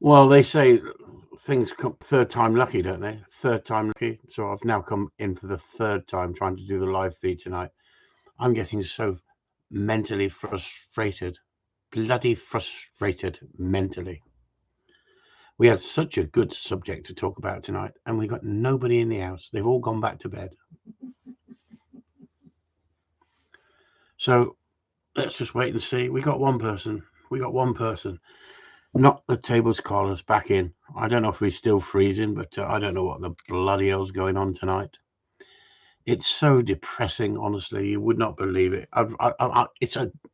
Well, they say things come third time lucky, don't they? Third time lucky. So I've now come in for the third time trying to do the live feed tonight. I'm getting so mentally frustrated, bloody frustrated mentally. We had such a good subject to talk about tonight, and we got nobody in the house. They've all gone back to bed. So let's just wait and see. We got one person. We got one person. Not the table's callers back in. I don't know if we're still freezing, but I don't know what the bloody hell's going on tonight. It's so depressing, honestly. You would not believe it.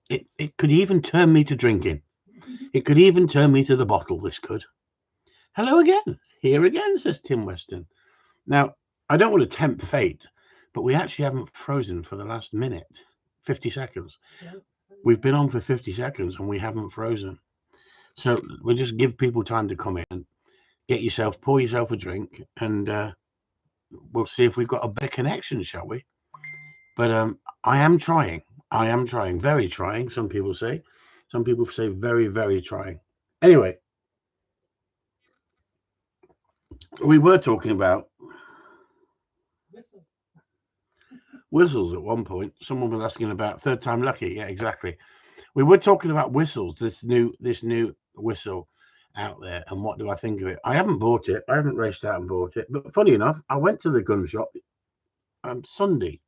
It could even turn me to drinking. It could even turn me to the bottle. This could. Hello again. Here again, says Tim Weston. Now, I don't want to tempt fate, but we actually haven't frozen for the last minute, 50 seconds. We've been on for 50 seconds and we haven't frozen. So we'll just give people time to come in and pour yourself a drink, and we'll see if we've got a better connection, shall we? But I am trying. I am trying. Very trying, some people say. Some people say very, very trying. Anyway, we were talking about whistles at one point. Someone was asking about third time lucky. Yeah, exactly. We were talking about whistles, this new whistle out there, and what do I think of it? I haven't bought it. I haven't raced out and bought it. But funny enough, I went to the gun shop Saturday,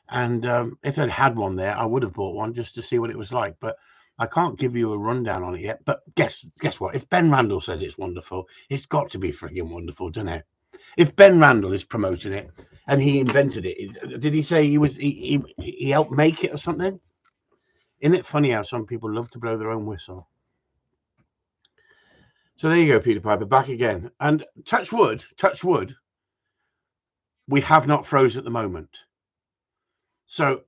and if they'd had one there, I would have bought one just to see what it was like. But I can't give you a rundown on it yet. But guess what? If Ben Randall says it's wonderful, it's got to be freaking wonderful, doesn't it? If Ben Randall is promoting it and he invented it, did he say he helped make it or something? Isn't it funny how some people love to blow their own whistle? So there you go, Peter Piper, back again. And touch wood, we have not froze at the moment. So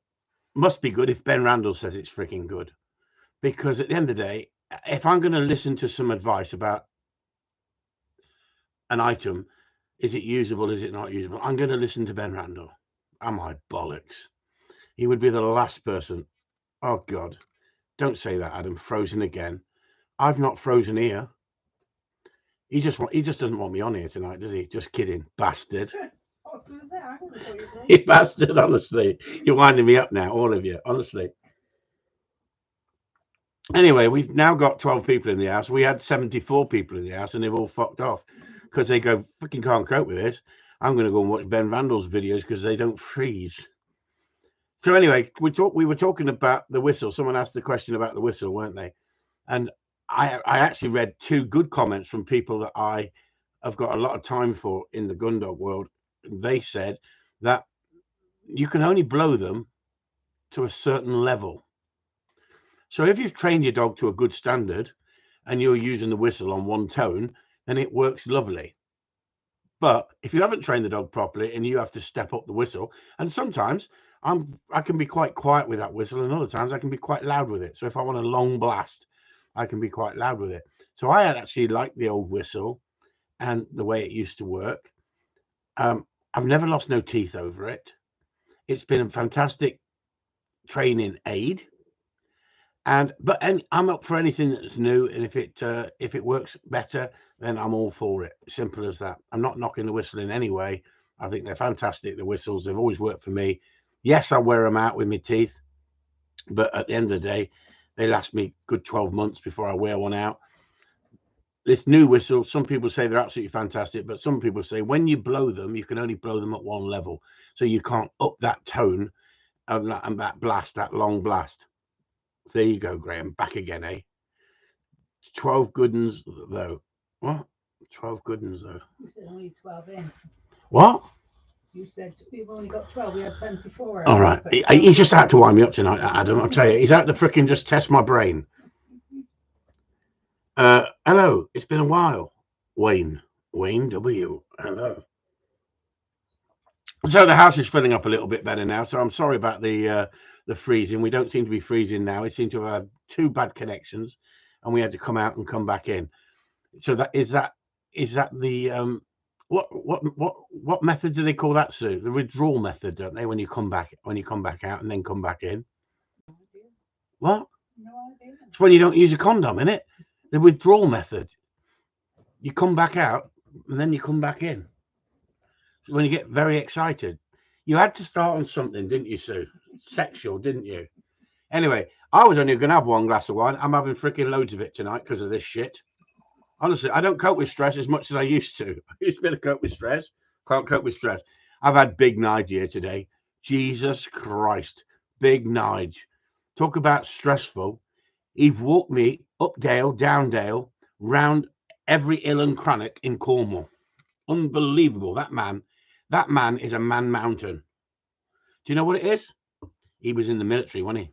must be good if Ben Randall says it's freaking good. Because at the end of the day, if I'm going to listen to some advice about an item, is it usable, is it not usable, I'm going to listen to Ben Randall. Am I bollocks? He would be the last person. Oh, God. Don't say that, Adam. Frozen again. I've not frozen here. He just doesn't want me on here tonight, does he? Just kidding. Bastard. You bastard, honestly. You're winding me up now, all of you, honestly. Anyway, we've now got 12 people in the house. We had 74 people in the house, and they've all fucked off because they go, freaking can't cope with this. I'm going to go and watch Ben Randall's videos because they don't freeze. So anyway, we were talking about the whistle. Someone asked the question about the whistle, weren't they? And I actually read two good comments from people that I have got a lot of time for in the gun dog world. They said that you can only blow them to a certain level. So if you've trained your dog to a good standard and you're using the whistle on one tone, then it works lovely. But if you haven't trained the dog properly and you have to step up the whistle, and sometimes I can be quite quiet with that whistle, and other times I can be quite loud with it. So if I want a long blast, I can be quite loud with it. So I actually like the old whistle and the way it used to work. I've never lost no teeth over it. It's been a fantastic training aid. And I'm up for anything that's new, and if it works better, then I'm all for it. Simple as that. I'm not knocking the whistle in any way. I think they're fantastic. The whistles, they've always worked for me. Yes, I wear them out with my teeth, but at the end of the day, they last me good 12 months before I wear one out. This new whistle, some people say they're absolutely fantastic, but some people say when you blow them, you can only blow them at one level, so you can't up that tone and that blast, that long blast. There you go, Graham. Back again, eh? 12 good ones, though. What? 12 good ones, though. You said only 12 in. What? You said we've only got 12. We have 74. All right. He's just out to wind me up tonight, Adam. I'll tell you. He's out to fricking just test my brain. Hello. It's been a while. Wayne W. Hello. So the house is filling up a little bit better now. So I'm sorry about the freezing. We don't seem to be freezing now. It seemed to have had two bad connections, and we had to come out and come back in. So that is that the what method do they call that, Sue? The withdrawal method, don't they? When you come back out and then come back in. What? No idea. It's when you don't use a condom, isn't it? The withdrawal method. You come back out and then you come back in. So when you get very excited, you had to start on something, didn't you, Sue? Sexual, didn't you? Anyway, I was only going to have one glass of wine. I'm having freaking loads of it tonight because of this shit. Honestly, I don't cope with stress as much as I used to. I used to be able to cope with stress. Can't cope with stress. I've had Big Nige here today. Jesus Christ. Big Nige. Talk about stressful. He've walked me up Dale, down Dale, round every hill and crannock in Cornwall. Unbelievable. That man is a man mountain. Do you know what it is? He was in the military, wasn't he?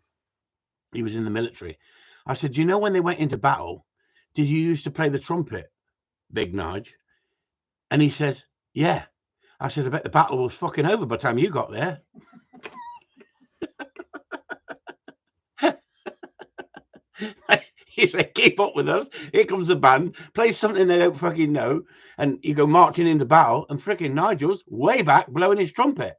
He was in the military. I said, do you know when they went into battle, did you used to play the trumpet, Big Nige? And he says, yeah. I said, I bet the battle was fucking over by the time you got there. He said, keep up with us. Here comes the band, play something they don't fucking know, and you go marching into battle, and freaking Nigel's way back blowing his trumpet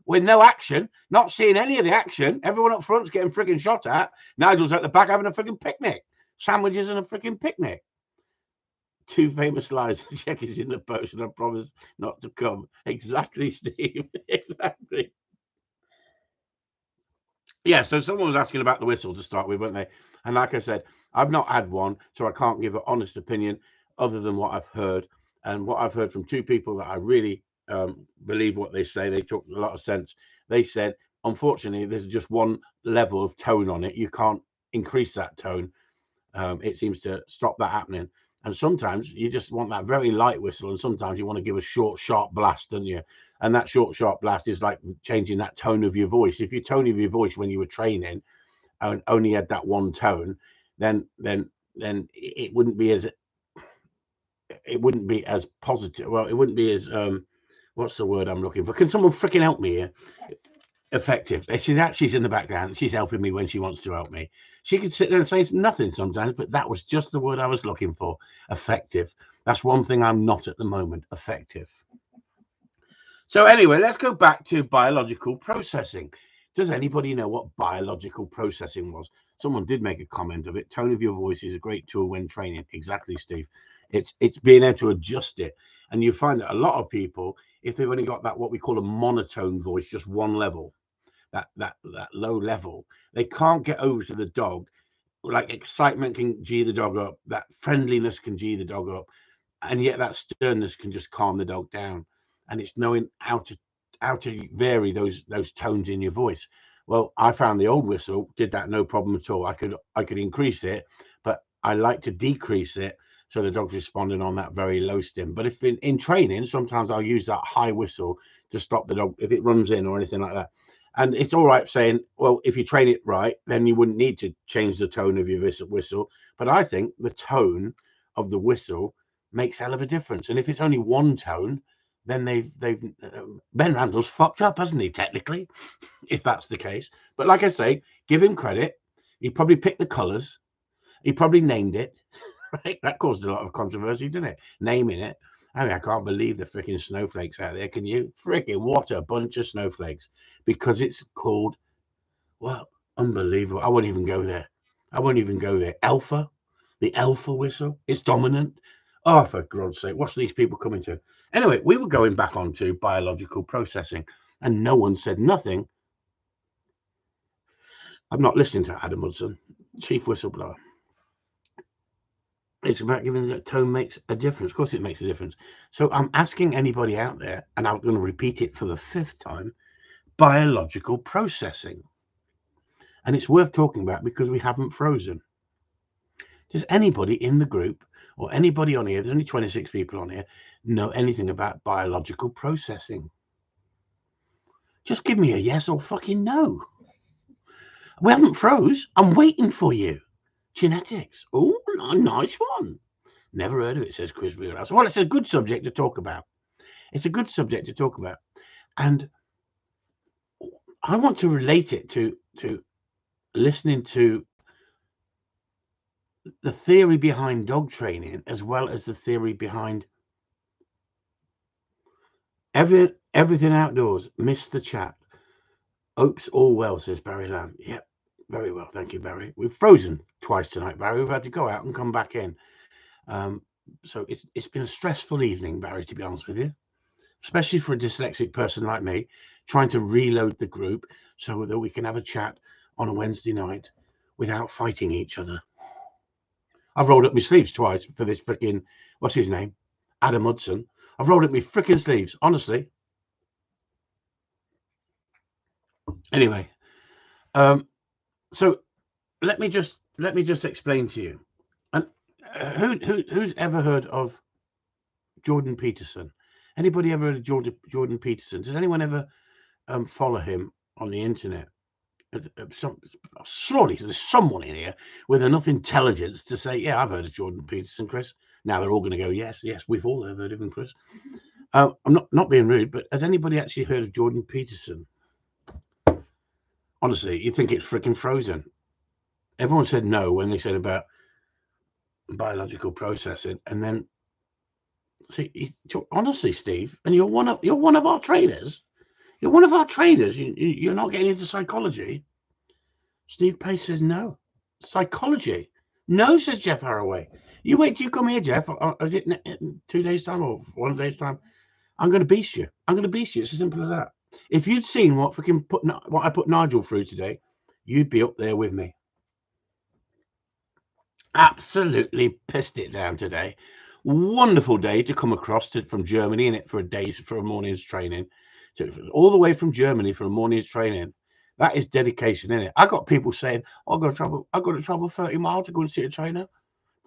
with no action, not seeing any of the action. Everyone up front's getting freaking shot at. Nigel's at the back having a freaking picnic. Sandwiches and a freaking picnic. 2 famous lies. Check is in the post, and I promise not to come. Exactly, Steve. Exactly. Yeah, so someone was asking about the whistle to start with, weren't they? And like I said, I've not had one, so I can't give an honest opinion other than what I've heard. And what I've heard from 2 people that I really believe what they say, they talk a lot of sense. They said, unfortunately, there's just one level of tone on it. You can't increase that tone. It seems to stop that happening. And sometimes you just want that very light whistle, and sometimes you want to give a short, sharp blast, don't you? And that short, sharp blast is like changing that tone of your voice. If your tone of your voice when you were training and only had that one tone, then it wouldn't be as positive. Well, it wouldn't be as what's the word I'm looking for? Can someone freaking help me here? Effective. See that she's in the background. She's helping me when she wants to help me. She can sit there and say nothing sometimes, but that was just the word I was looking for. Effective. That's one thing I'm not at the moment. Effective. So anyway, let's go back to biological processing. Does anybody know what biological processing was? Someone did make a comment of it. Tone of your voice is a great tool when training. Exactly, Steve. It's being able to adjust it. And you find that a lot of people, if they've only got that what we call a monotone voice, just one level, that low level, they can't get over to the dog. Like excitement can G the dog up, that friendliness can G the dog up, and yet that sternness can just calm the dog down. And it's knowing how to vary those tones in your voice. Well, I found the old whistle did that no problem at all. I could increase it, but I like to decrease it so the dog's responding on that very low stim. But if in training, sometimes I'll use that high whistle to stop the dog if it runs in or anything like that. And it's all right saying, well, if you train it right, then you wouldn't need to change the tone of your whistle. But I think the tone of the whistle makes hell of a difference. And if it's only one tone, then Ben Randall's fucked up, hasn't he, technically, if that's the case. But like I say, give him credit. He probably picked the colours. He probably named it. Right? That caused a lot of controversy, didn't it? Naming it. I mean, I can't believe the freaking snowflakes out there. Can you? Freaking what a bunch of snowflakes. Because it's called, well, unbelievable. I won't even go there. Alpha, the alpha whistle. It's dominant. Oh, for God's sake, what's these people coming to? Anyway, we were going back onto biological processing, and no one said nothing. I'm not listening to Adam Hudson, chief whistleblower. It's about giving that tone makes a difference. Of course, it makes a difference. So I'm asking anybody out there, and I'm going to repeat it for the 5th time, biological processing. And it's worth talking about because we haven't frozen. Does anybody in the group or anybody on here, there's only 26 people on here, know anything about biological processing? Just give me a yes or fucking no. We haven't froze. I'm waiting for you. Genetics. Oh, nice one. Never heard of it, says Chris Wheelhouse. Well, it's a good subject to talk about. It's a good subject to talk about. And I want to relate it to listening to the theory behind dog training as well as the theory behind everything outdoors. Miss the chat. Hopes all well, says Barry Lamb. Yep, very well. Thank you, Barry. We've frozen. twice tonight, Barry. We've had to go out and come back in. So it's been a stressful evening, Barry, to be honest with you, especially for a dyslexic person like me, trying to reload the group so that we can have a chat on a Wednesday night without fighting each other. I've rolled up my sleeves twice for this freaking, what's his name? Adam Hudson. I've rolled up my freaking sleeves, honestly. Anyway, so let me just explain to you. And who's ever heard of Jordan Peterson? Anybody ever heard of Jordan Peterson? Does anyone ever follow him on the internet? Surely there's someone in here with enough intelligence to say, yeah, I've heard of Jordan Peterson, Chris. Now they're all going to go, yes, we've all heard of him, Chris. I'm not being rude, but has anybody actually heard of Jordan Peterson? Honestly, you think it's freaking Frozen. Everyone said no when they said about biological processing, and then see, honestly, Steve, and you're one of our trainers. You're one of our trainers. You're not getting into psychology. Steve Pace says no. Psychology? No, says Jeff Haraway. You wait till you come here, Jeff. Is it 2 days' time or 1 day's time? I'm going to beast you. It's as simple as that. If you'd seen what I put Nigel through today, you'd be up there with me. Absolutely pissed it down today. Wonderful day to come across from Germany in it for a morning's training. So all the way from Germany for a morning's training. That is dedication, isn't it? I got people saying, I've got to travel 30 miles to go and see a trainer.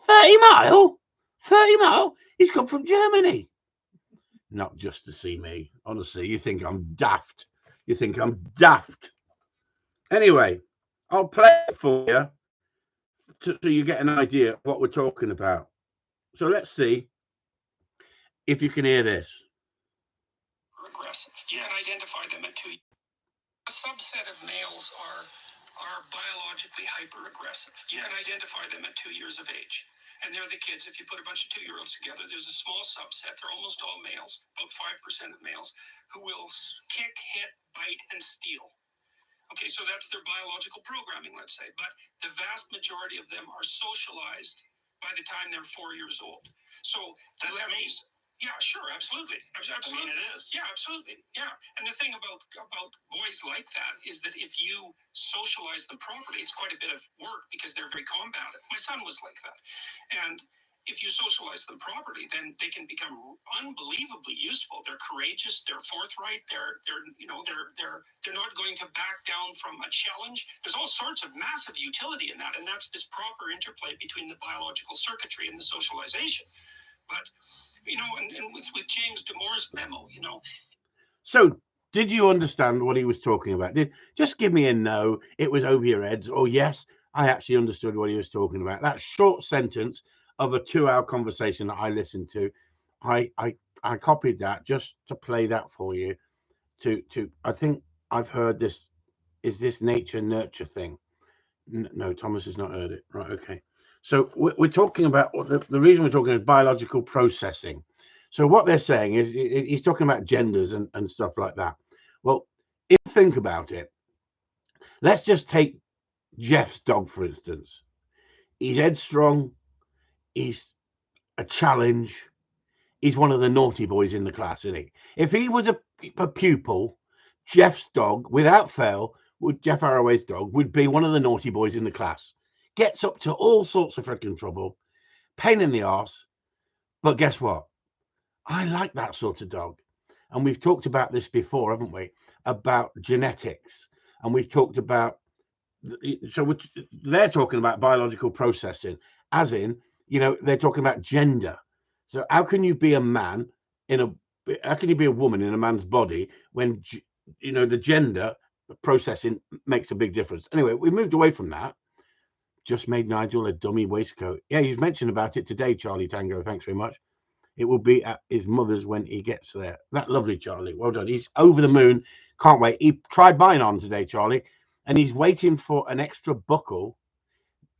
30 mile? 30 mile? He's come from Germany. Not just to see me. Honestly, you think I'm daft. Anyway, I'll play it for you so you get an idea of what we're talking about. So let's see if you can hear this. Aggressive. You can identify them at 2. A subset of males are biologically hyper-aggressive. You can identify them at 2 years of age. And they're the kids. If you put a bunch of 2-year-olds together, there's a small subset. They're almost all males, about 5% of males, who will kick, hit, bite, and steal. Okay, so that's their biological programming, let's say. But the vast majority of them are socialized by the time they're 4 years old. So that's me. Yeah, sure, absolutely. Absolutely. I mean, it is. Yeah, absolutely. Yeah. And the thing about boys like that is that if you socialize them properly, it's quite a bit of work because they're very combative. My son was like that. And if you socialize them properly, then they can become unbelievably useful. They're courageous, they're forthright, they're not going to back down from a challenge. There's all sorts of massive utility in that, and that's this proper interplay between the biological circuitry and the socialization. But and with James Damore's memo, So, did you understand what he was talking about? Just give me a no, it was over your heads, or yes, I actually understood what he was talking about. That short sentence of a 2-hour conversation that I listened to, I copied that just to play that for you. I think I've heard this. Is this nature nurture thing? No, Thomas has not heard it. Right, okay. So we're talking about the reason we're talking is biological processing. So what they're saying is he's talking about genders and stuff like that. Well, if you think about it, let's just take Jeff's dog, for instance. He's headstrong. He's a challenge. He's one of the naughty boys in the class, isn't he? If he was a pupil, Jeff's dog, without fail, Jeff Haraway's dog, would be one of the naughty boys in the class. Gets up to all sorts of freaking trouble, pain in the arse. But guess what? I like that sort of dog. And we've talked about this before, haven't we? About genetics. And we've talked about, they're talking about biological processing, as in, they're talking about gender. So how can you be a man how can you be a woman in a man's body when, the gender, the processing makes a big difference? Anyway, we moved away from that. Just made Nigel a dummy waistcoat. Yeah, he's mentioned about it today, Charlie Tango. Thanks very much. It will be at his mother's when he gets there. That lovely Charlie. Well done. He's over the moon. Can't wait. He tried mine on today, Charlie, and he's waiting for an extra buckle.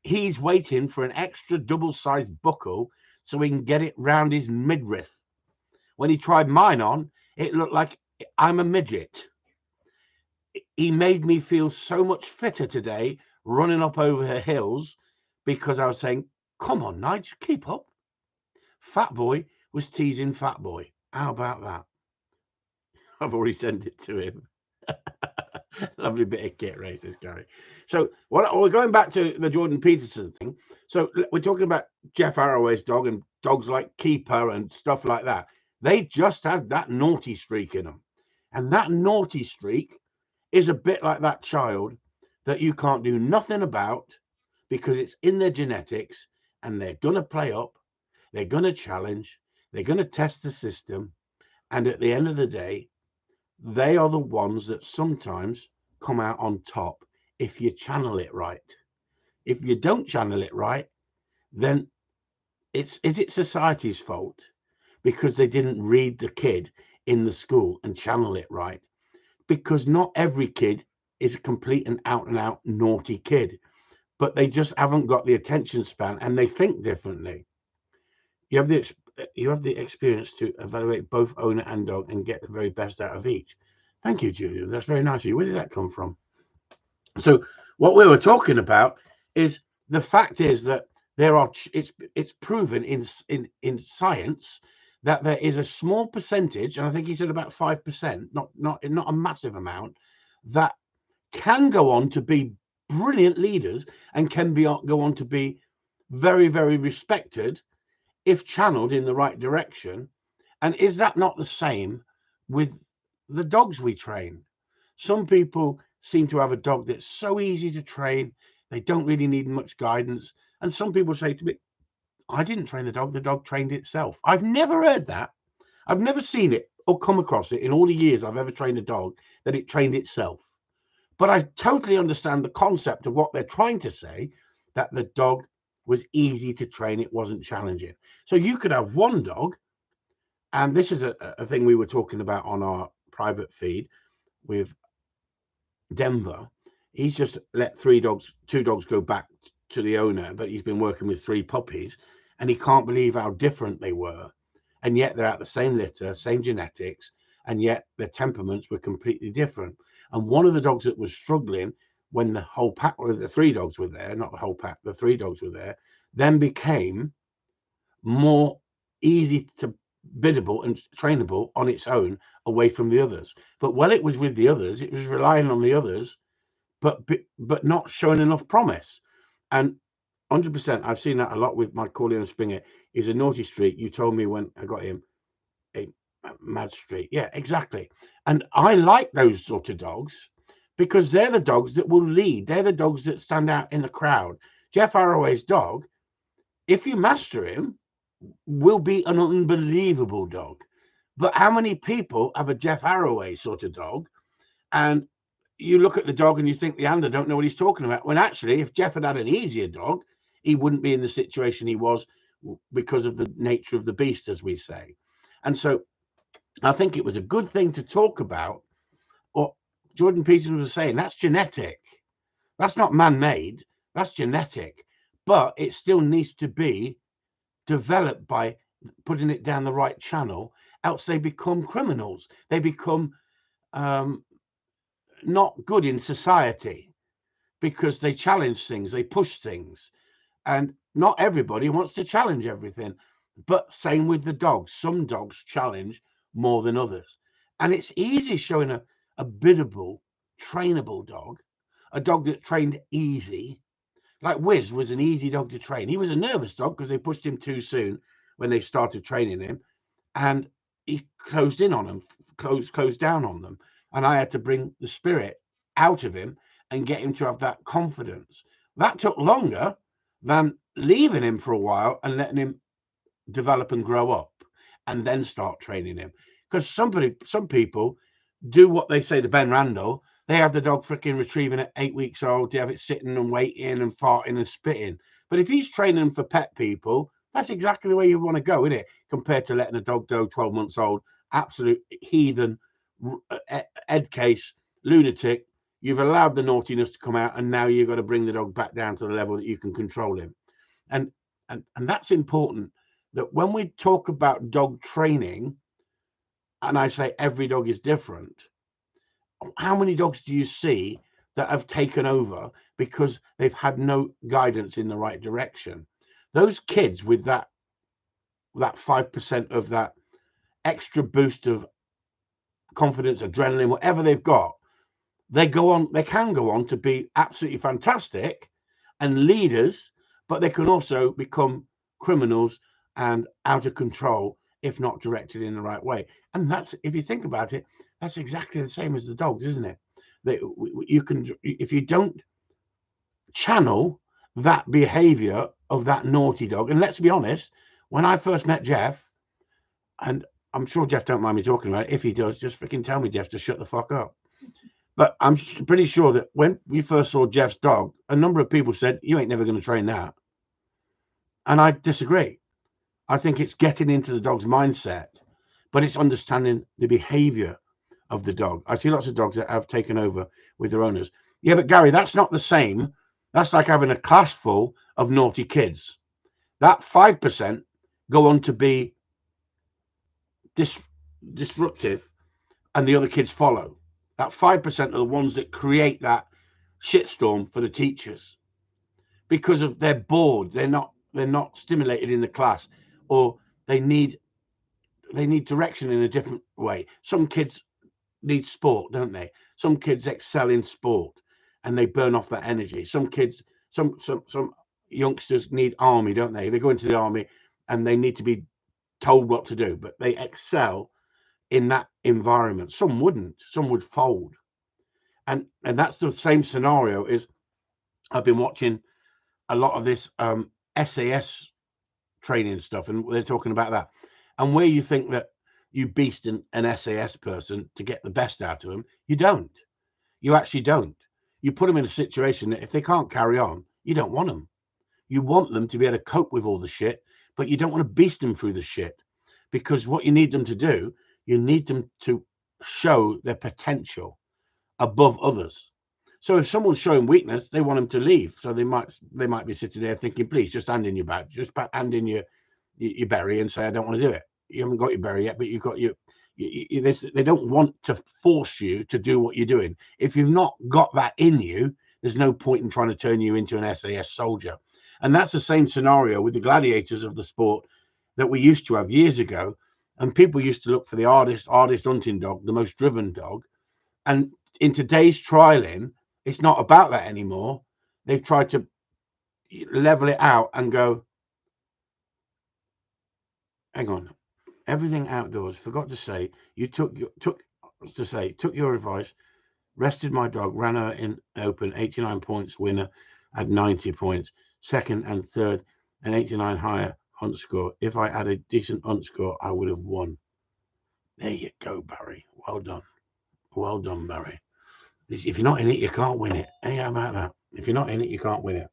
He's waiting for an extra double-sized buckle so he can get it round his midriff. When he tried mine on, it looked like I'm a midget. He made me feel so much fitter today, running up over the hills, because I was saying, come on, Nigel, keep up. Fat Boy was teasing Fat Boy. How about that? I've already sent it to him. Lovely bit of kit races, Gary. So we're going back to the Jordan Peterson thing. So we're talking about Jeff Arroway's dog and dogs like Keeper and stuff like that. They just have that naughty streak in them. And that naughty streak is a bit like that child that you can't do nothing about because it's in their genetics, and they're going to play up, they're going to challenge, they're going to test the system. And at the end of the day, they are the ones that sometimes come out on top if you channel it right. If you don't channel it right, then is it society's fault because they didn't read the kid in the school and channel it right? Because not every kid is a complete and out naughty kid, but they just haven't got the attention span and they think differently. You have the experience to evaluate both owner and dog and get the very best out of each. Thank you, Julia. That's very nice of you. Where did that come from? So what we were talking about is the fact is that there are it's proven in science that there is a small percentage, and I think he said about 5%, not a massive amount, that can go on to be brilliant leaders and can go on to be very, very respected if channeled in the right direction. And is that not the same with the dogs we train? Some people seem to have a dog that's so easy to train, they don't really need much guidance. And some people say to me, I didn't train the dog trained itself. I've never heard that. I've never seen it or come across it in all the years I've ever trained a dog that it trained itself. But I totally understand the concept of what they're trying to say, that the dog was easy to train, it wasn't challenging. So you could have one dog, and this is a thing we were talking about on our private feed with Denver. He's just let two dogs go back to the owner, but he's been working with 3 puppies, and he can't believe how different they were. And yet they're at the same litter, same genetics, and yet their temperaments were completely different. And one of the dogs that was struggling when the whole pack, or the 3 dogs were there, not the whole pack, the 3 dogs were there, then became more easy to biddable and trainable on its own away from the others. But while it was with the others, it was relying on the others, but not showing enough promise. And 100%, I've seen that a lot with my Corleone Springer. Is a naughty streak. You told me when I got him a mad streak. Yeah, exactly. And I like those sort of dogs because they're the dogs that will lead. They're the dogs that stand out in the crowd. Jeff Arroway's dog, if you master him, will be an unbelievable dog. But how many people have a Jeff Arroway sort of dog? And you look at the dog and you think the handler don't know what he's talking about. When actually, if Jeff had an easier dog, he wouldn't be in the situation he was because of the nature of the beast, as we say. And so I think it was a good thing to talk about what Jordan Peterson was saying. That's genetic. That's not man-made. That's genetic. But it still needs to be developed by putting it down the right channel, else they become criminals. They become not good in society because they challenge things, they push things, and not everybody wants to challenge everything. But same with the dogs. Some dogs challenge more than others, and it's easy showing a biddable, trainable dog, a dog that's trained easy. Like Wiz was an easy dog to train. He was a nervous dog because they pushed him too soon when they started training him, and he closed in on them, closed down on them. And I had to bring the spirit out of him and get him to have that confidence. That took longer than leaving him for a while and letting him develop and grow up and then start training him. Because some people do what they say to Ben Randall. They have the dog freaking retrieving at 8 weeks old. They have it sitting and waiting and farting and spitting. But if he's training them for pet people, that's exactly the way you want to go, isn't it? Compared to letting a dog go 12 months old, absolute heathen, head case, lunatic. You've allowed the naughtiness to come out, and now you've got to bring the dog back down to the level that you can control him. And that's important, that when we talk about dog training, and I say every dog is different, how many dogs do you see that have taken over because they've had no guidance in the right direction. Those kids with that 5% of that extra boost of confidence, adrenaline, whatever they've got, they can go on to be absolutely fantastic and leaders, but they can also become criminals and out of control if not directed in the right way. And that's, if you think about it, that's exactly the same as the dogs, isn't it? You can, if you don't channel that behavior of that naughty dog, and let's be honest, when I first met Jeff, and I'm sure Jeff don't mind me talking about it, if he does, just freaking tell me, Jeff, to shut the fuck up. But I'm pretty sure that when we first saw Jeff's dog, a number of people said, you ain't never going to train that. And I disagree. I think it's getting into the dog's mindset, but it's understanding the behavior of the dog. I see lots of dogs that have taken over with their owners. Yeah, but Gary, that's not the same. That's like having a class full of naughty kids. That 5% go on to be disruptive and the other kids follow. That 5% are the ones that create that shitstorm for the teachers because of they're bored, they're not stimulated in the class, or they need direction in a different way. Some kids need sport, don't they? Some kids excel in sport and they burn off that energy. Some youngsters need army, don't they? They go into the army and they need to be told what to do, but they excel in that environment. Some wouldn't, some would fold. And that's the same scenario. Is I've been watching a lot of this SAS training stuff, and they're talking about that. And where you think that you beast an SAS person to get the best out of them, you don't. You actually don't. You put them in a situation that if they can't carry on, you don't want them. You want them to be able to cope with all the shit, but you don't want to beast them through the shit, because what you need them to do, you need them to show their potential above others. So if someone's showing weakness, they want them to leave. So they might be sitting there thinking, please just hand in your badge, just hand in your berry and say, I don't want to do it. You haven't got your berry yet, but you've got they don't want to force you to do what you're doing. If you've not got that in you, there's no point in trying to turn you into an SAS soldier. And that's the same scenario with the gladiators of the sport that we used to have years ago. And people used to look for the hardest hunting dog, the most driven dog. And in today's trialing, it's not about that anymore. They've tried to level it out and go, hang on, everything outdoors. Forgot to say, you took your advice, rested my dog, ran her in open, 89 points winner at 90 points, second and third, and 89 higher hunt score. If I had a decent hunt score, I would have won. There you go, Barry. Well done. Well done, Barry. If you're not in it, you can't win it. Hey, how about that? If you're not in it, you can't win it.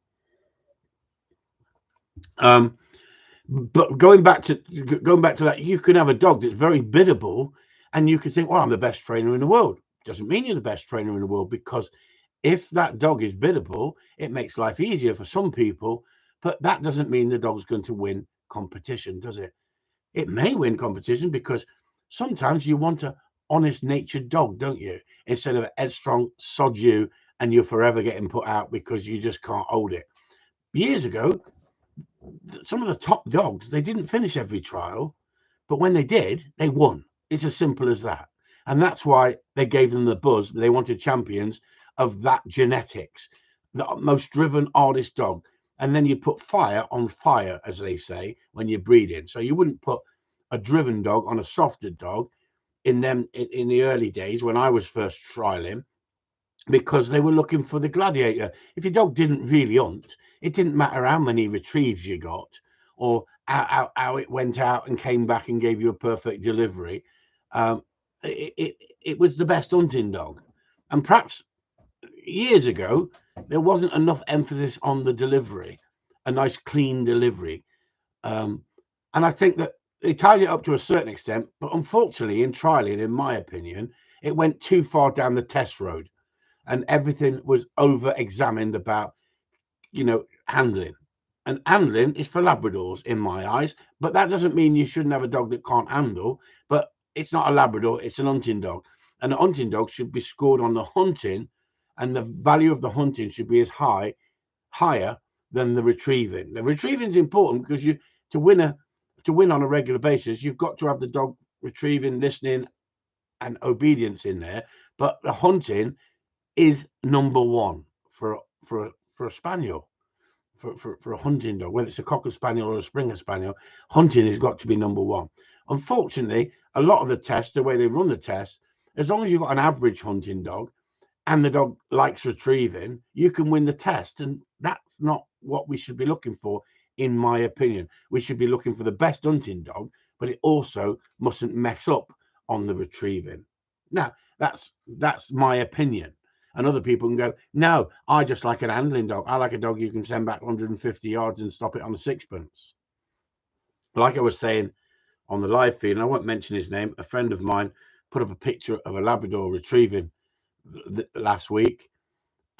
But going back to that, you can have a dog that's very biddable, and you can think, well, I'm the best trainer in the world. Doesn't mean you're the best trainer in the world, because if that dog is biddable, it makes life easier for some people, but that doesn't mean the dog's going to win competition, does it? It may win competition, because sometimes you want a honest natured dog, don't you? Instead of a headstrong sod you and you're forever getting put out because you just can't hold it. Years ago, some of the top dogs, they didn't finish every trial, but when they did, they won. It's as simple as that. And that's why they gave them the buzz. They wanted champions of that genetics, the most driven, hardest dog. And then you put fire on fire, as they say, when you're breeding. So you wouldn't put a driven dog on a softer dog in the early days when I was first trialing, because they were looking for the gladiator. If your dog didn't really hunt, it didn't matter how many retrieves you got, or how it went out and came back and gave you a perfect delivery. It was the best hunting dog. And perhaps years ago, there wasn't enough emphasis on the delivery, a nice clean delivery. And I think that they tied it up to a certain extent, but unfortunately in trialing, in my opinion, it went too far down the test road, and everything was over examined about, handling. And handling is for Labradors in my eyes, but that doesn't mean you shouldn't have a dog that can't handle. But it's not a Labrador, it's an hunting dog. And a hunting dog should be scored on the hunting and the value of the hunting should be higher than the retrieving. The retrieving is important because to win on a regular basis, you've got to have the dog retrieving, listening, and obedience in there. But the hunting is number one for a spaniel, for a hunting dog, whether it's a cocker spaniel or a Springer spaniel. Hunting has got to be number one. Unfortunately, a lot of the tests, the way they run the tests, as long as you've got an average hunting dog and the dog likes retrieving, you can win the test. And that's not what we should be looking for, in my opinion. We should be looking for the best hunting dog, but it also mustn't mess up on the retrieving. Now, that's my opinion. And other people can go, no, I just like an handling dog. I like a dog you can send back 150 yards and stop it on a sixpence. Like I was saying on the live feed, and I won't mention his name, a friend of mine put up a picture of a Labrador retrieving last week.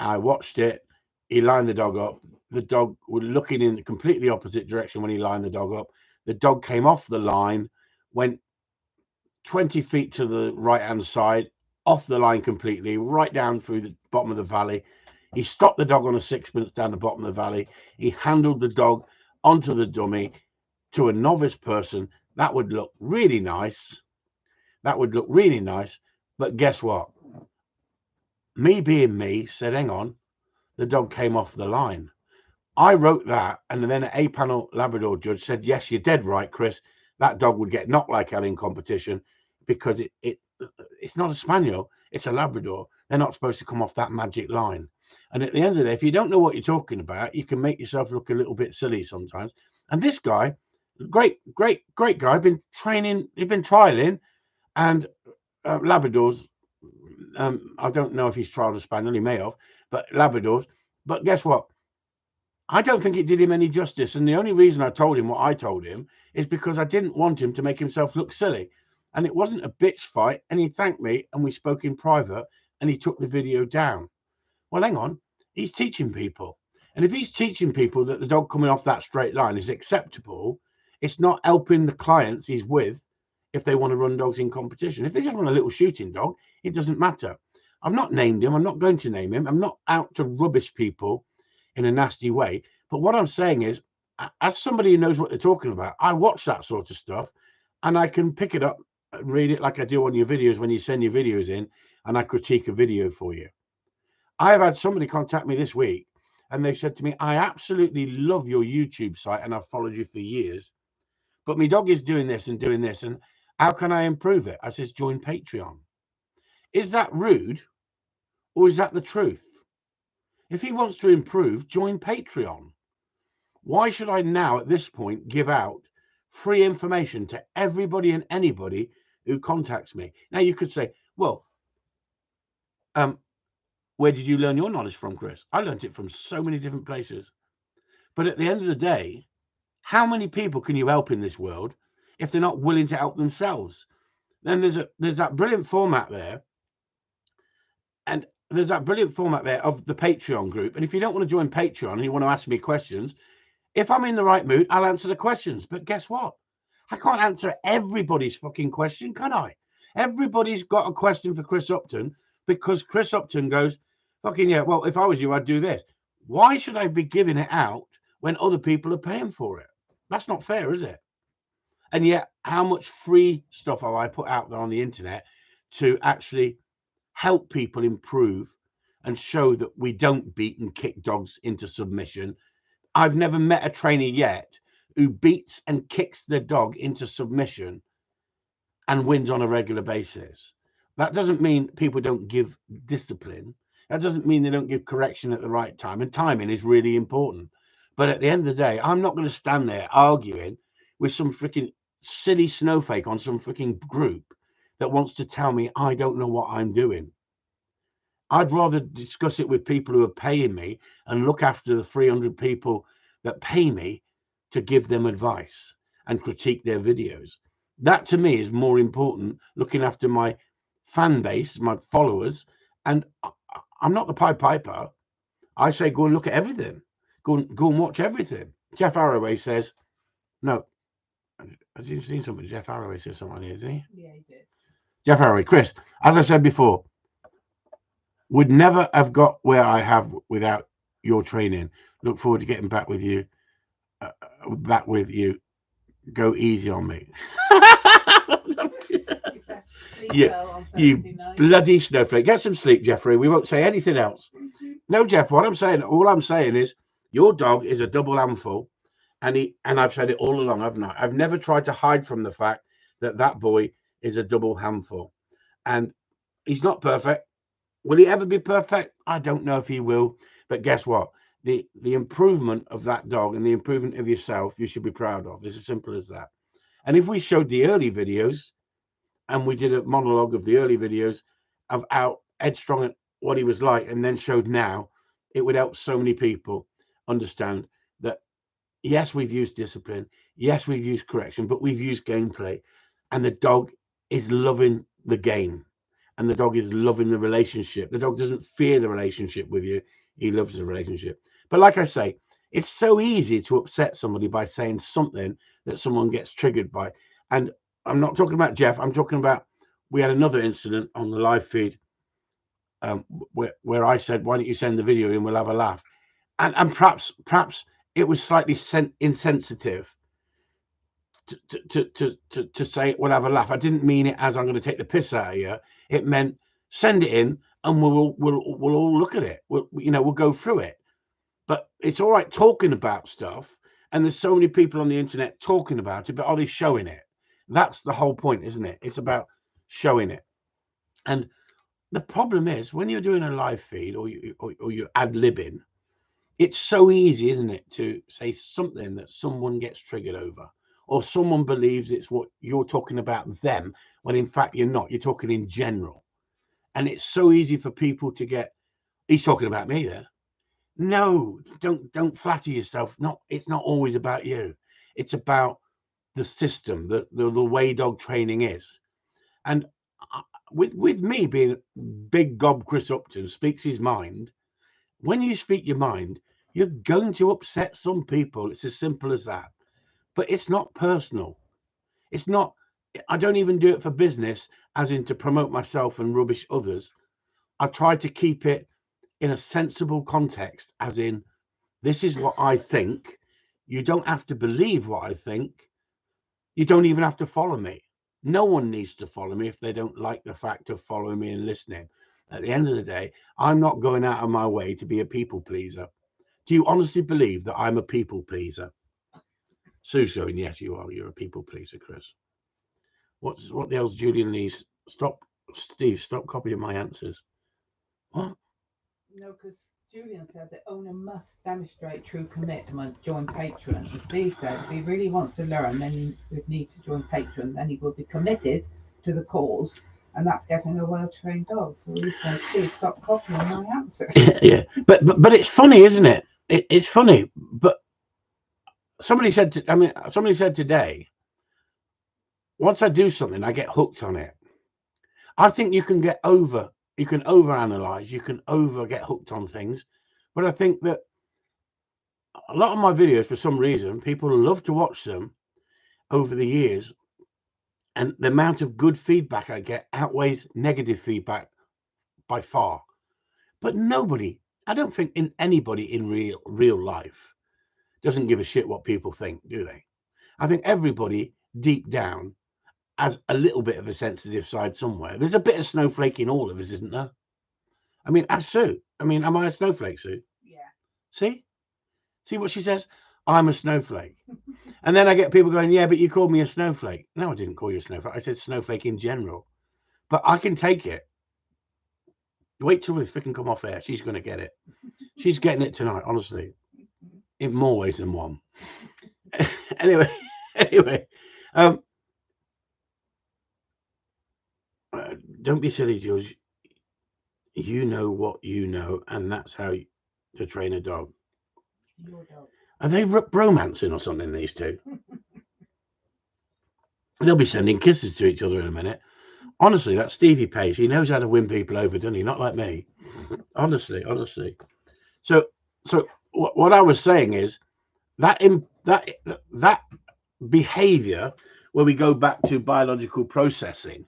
I watched it. He lined the dog up. The dog was looking in the completely opposite direction when he lined the dog up. The dog came off the line, went 20 feet to the right-hand side, off the line completely, right down through the bottom of the valley. He stopped the dog on a sixpence down the bottom of the valley. He handled the dog onto the dummy. To a novice person, that would look really nice. That would look really nice. But guess what? Me being me said, hang on, the dog came off the line. I wrote that, and then an A-panel Labrador judge said, yes, you're dead right, Chris. That dog would get knocked like hell in competition because it's not a spaniel, it's a Labrador. They're not supposed to come off that magic line. And at the end of the day, if you don't know what you're talking about, you can make yourself look a little bit silly sometimes. And this guy, great guy, been training, he's been trialing, and Labradors. I don't know if he's trialed a spaniel, he may have, but Labradors. But guess what? I don't think it did him any justice. And the only reason I told him what I told him is because I didn't want him to make himself look silly. And it wasn't a bitch fight. And he thanked me and we spoke in private and he took the video down. Well, hang on. He's teaching people. And if he's teaching people that the dog coming off that straight line is acceptable, it's not helping the clients he's with if they want to run dogs in competition. If they just want a little shooting dog, it doesn't matter. I've not named him. I'm not going to name him. I'm not out to rubbish people in a nasty way. But what I'm saying is, as somebody who knows what they're talking about, I watch that sort of stuff and I can pick it up and read it like I do on your videos when you send your videos in and I critique a video for you. I have had somebody contact me this week and they said to me, I absolutely love your YouTube site and I've followed you for years, but my dog is doing this and how can I improve it? I says, join Patreon. Is that rude or is that the truth? If he wants to improve, join Patreon. Why should I now at this point give out free information to everybody and anybody who contacts me? Now you could say, well, where did you learn your knowledge from, Chris? I learned it from so many different places. But at the end of the day, how many people can you help in this world if they're not willing to help themselves? Then there's that brilliant format there. And there's that brilliant format there of the Patreon group. And if you don't want to join Patreon and you want to ask me questions, if I'm in the right mood, I'll answer the questions. But guess what? I can't answer everybody's fucking question, can I? Everybody's got a question for Chris Upton because Chris Upton goes, fucking yeah, well, if I was you, I'd do this. Why should I be giving it out when other people are paying for it? That's not fair, is it? And yet, how much free stuff have I put out there on the internet to actually help people improve and show that we don't beat and kick dogs into submission? I've never met a trainer yet who beats and kicks their dog into submission and wins on a regular basis. That doesn't mean people don't give discipline. That doesn't mean they don't give correction at the right time. And timing is really important. But at the end of the day, I'm not going to stand there arguing with some freaking silly snowflake on some freaking group that wants to tell me I don't know what I'm doing. I'd rather discuss it with people who are paying me and look after the 300 people that pay me to give them advice and critique their videos. That to me is more important, looking after my fan base, my followers. And I'm not the Pied Piper. I say go and look at everything. Go and watch everything. Jeff Arroway says, no. Have you seen something? Jeff Arroway says something here, didn't he? Yeah, he did. Jeff Arroway, Chris, as I said before, Would never have got where I have without your training. Look forward to getting back with you. Go easy on me. You you, you bloody snowflake. Get some sleep, Jeffrey. We won't say anything else. No, Jeff, what I'm saying, all I'm saying is your dog is a double handful. And I've said it all along, haven't I? I've never tried to hide from the fact that that boy is a double handful. And he's not perfect. Will he ever be perfect? I don't know if he will. But guess what? The improvement of that dog and the improvement of yourself, you should be proud of. It's as simple as that. And if we showed the early videos and we did a monologue of the early videos of how headstrong and what he was like, and then showed now, it would help so many people understand that, yes, we've used discipline. Yes, we've used correction, but we've used gameplay. And the dog is loving the game. And the dog is loving the relationship. The dog doesn't fear the relationship with you. He loves the relationship. But like I say, it's so easy to upset somebody by saying something that someone gets triggered by. And I'm not talking about Jeff. I'm talking about, we had another incident on the live feed where I said, why don't you send the video in? We'll have a laugh. And perhaps it was slightly insensitive to say we'll have a laugh. I didn't mean it as I'm going to take the piss out of you. It meant send it in and we'll all look at it. We'll go through it. But it's all right talking about stuff, and there's so many people on the internet talking about it, but are they showing it? That's the whole point, isn't it? It's about showing it. And the problem is when you're doing a live feed or you're ad-libbing, it's so easy, isn't it, to say something that someone gets triggered over, or someone believes it's what you're talking about them, when in fact you're not. You're talking in general. And it's so easy for people to get, he's talking about me there. No, don't flatter yourself. It's not always about you. It's about the system, the way dog training is. And with me being big gob Chris Upton speaks his mind, when you speak your mind, you're going to upset some people. It's as simple as that. But it's not personal. It's not, I don't even do it for business, as in to promote myself and rubbish others. I try to keep it in a sensible context, as in, this is what I think. You don't have to believe what I think. You don't even have to follow me. No one needs to follow me if they don't like the fact of following me and listening. At the end of the day, I'm not going out of my way to be a people pleaser. Do you honestly believe that I'm a people pleaser? Sue's going, yes, you are. You're a people pleaser, Chris. What the hell's Julian Lee's? Steve, stop copying my answers. What? No, because Julian said the owner must demonstrate true commitment, join Patreon. And Steve said if he really wants to learn, then he would need to join Patreon. Then he will be committed to the cause, and that's getting a well-trained dog. So he said, Steve, stop copying my answers. Yeah, but it's funny, isn't it? It's funny. But somebody said today, once I do something, I get hooked on it. I think you can overanalyze, you can get hooked on things. But I think that a lot of my videos, for some reason, people love to watch them over the years, and the amount of good feedback I get outweighs negative feedback by far. But I don't think anybody in real life doesn't give a shit what people think, do they? I think everybody deep down has a little bit of a sensitive side somewhere. There's a bit of snowflake in all of us, isn't there? I mean, as Sue. I mean, am I a snowflake, Sue? Yeah. See what she says? I'm a snowflake. And then I get people going, yeah, but you called me a snowflake. No, I didn't call you a snowflake. I said snowflake in general. But I can take it. Wait till we freaking come off air. She's going to get it. She's getting it tonight, honestly. In more ways than one. Anyway. Don't be silly, George. You know what you know, and that's how to train a dog. Your dog. Are they romancing or something, these two? They'll be sending kisses to each other in a minute. Honestly, that's Stevie Pace. He knows how to win people over, doesn't he? Not like me. Honestly. So what I was saying is that behavior where we go back to biological processing.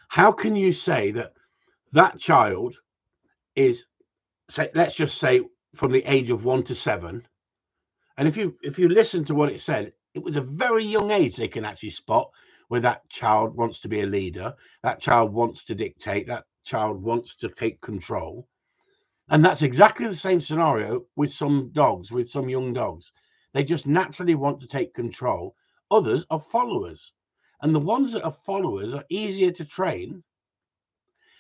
How can you say that that child is, say, let's just say from the age of 1 to 7. And if you listen to what it said, it was a very young age they can actually spot where that child wants to be a leader, that child wants to dictate, that child wants to take control. And that's exactly the same scenario with some dogs, with some young dogs. They just naturally want to take control. Others are followers. And the ones that are followers are easier to train.